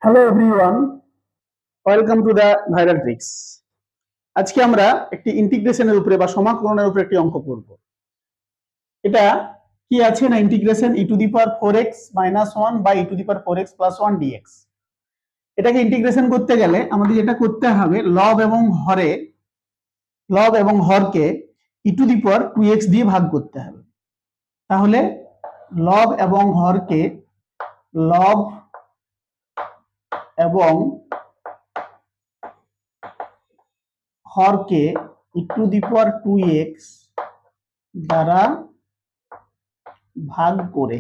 Hello everyone, welcome to the viral tricks. আজকে আমরা একটি ইন্টিগ্রেশনের উপরে বা সমাকলনের উপরে একটি অঙ্ক করব। এটা কি আছে না, integration e to the power 4x minus 1 by e to the power 4x plus 1 dx. এটাকে ইন্টিগ্রেশন করতে গেলে আমাদের যেটা করতে হবে, লব এবং হরকে ই টু দি পাওয়ার 2x দিয়ে ভাগ করতে হবে। তাহলে লব এবং হরকে লব এবং হরকে ই টু দি পাওয়ার 2x দ্বারা ভাগ করে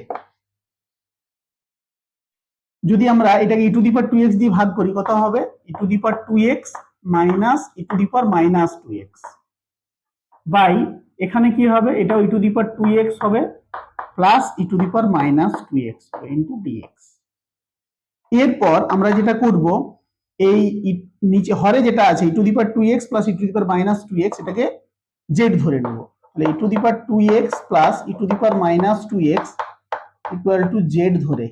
যদি আমরা এটাকে ই টু দি পাওয়ার 2x দিয়ে ভাগ করি, কত হবে? E to the power 2x minus e to the power minus 2x by এখানে কি হবে, এটাও ই টু দি পাওয়ার 2x হবে plus e to the power minus 2x into dx। এরপর আমরা যেটা করব, এই নিচে হরে যেটা আছে e to the power 2x plus e to the power minus 2x, এটাকে z ধরে নেব। তাহলে e to the power 2x plus e to the power minus 2x equal to z ধরে,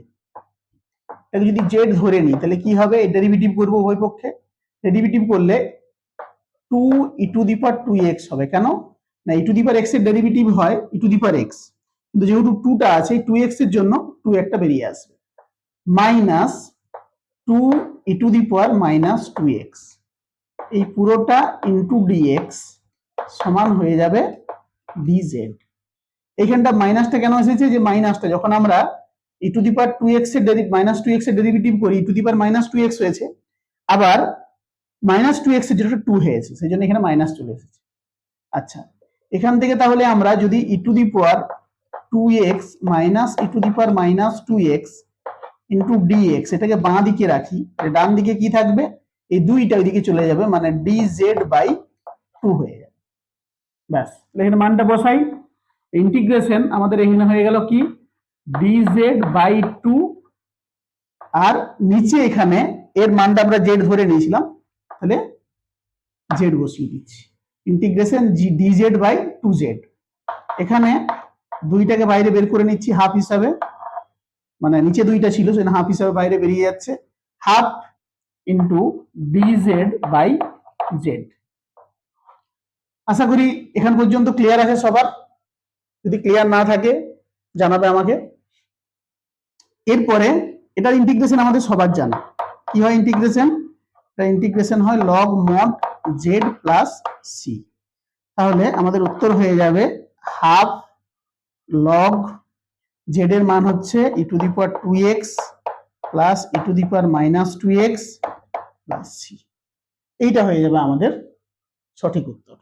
এটাকে যদি z ধরে নিই তাহলে কি হবে, এই ডেরিভেটিভ করব উভয় পক্ষে। ডেরিভেটিভ করলে 2 ই টু দি পাওয়ার 2x হবে। কেন না, ই টু দি পাওয়ার x এর ডেরিভেটিভ হয় ই টু দি পাওয়ার x, কিন্তু যেহেতু 2টা আছে 2x এর জন্য 2 একটা বেরিয়ে আসবে, minus 2 E to the power minus 2x, এই পুরোটা ইনটু dx সমান হয়ে যাবে dz। এইখানটা মাইনাসটা কেন এসেছে, যে মাইনাসটা যখন আমরা ই টু দি পাওয়ার 2x এর মাইনাস 2x এর ডেরিভেটিভ করি, ই to the power minus 2x হয়েছে, আবার মাইনাস 2x এর যেটা 2 হয়েছে, সেই জন্য এখানে মাইনাস চলে এসেছে। আচ্ছা, এখান থেকে তাহলে আমরা যদি e to the power 2x minus e to the power minus 2x into dx এটাকে বাঁ দিকে রাখি, ডান দিকে কি থাকবে, এই দুইটা ওইদিকে চলে যাবে, মানে dz বাই 2 হয়ে যাবে। ব্যাস, এখানে মানটা বসাই। ইন্টিগ্রেশন আমাদের এখানে হয়ে গেল কি, dz বাই 2, আর নিচে এখানে এর মানটা আমরা z ধরে নিয়েছিলাম, তাহলে z বসিয়ে দিচ্ছি। ইন্টিগ্রেশন dz বাই 2z, এখানে দুইটাকে বাইরে বের করে নিচ্ছি হাফ হিসাবে, মানে নিচে দুইটা ছিল সেটা হাফ হিসাবে বাইরে বেরিয়ে যাচ্ছে, half into dz by z। আশা করি এখান পর্যন্ত ক্লিয়ার আছে সবার। যদি ক্লিয়ার না থাকে জানাবে আমাকে। এরপরে এটার ইন্টিগ্রেশন আমাদের সবার জানা, কি হয় ইন্টিগ্রেশন, এটা ইন্টিগ্রেশন হয় log mod z plus c। তাহলে আমাদের উত্তর হয়ে যাবে হাফ লগ z এর মান হচ্ছে e to the power 2x plus e to the power minus 2x plus c। এইটা হয়ে যাবে আমাদের সঠিক উত্তর।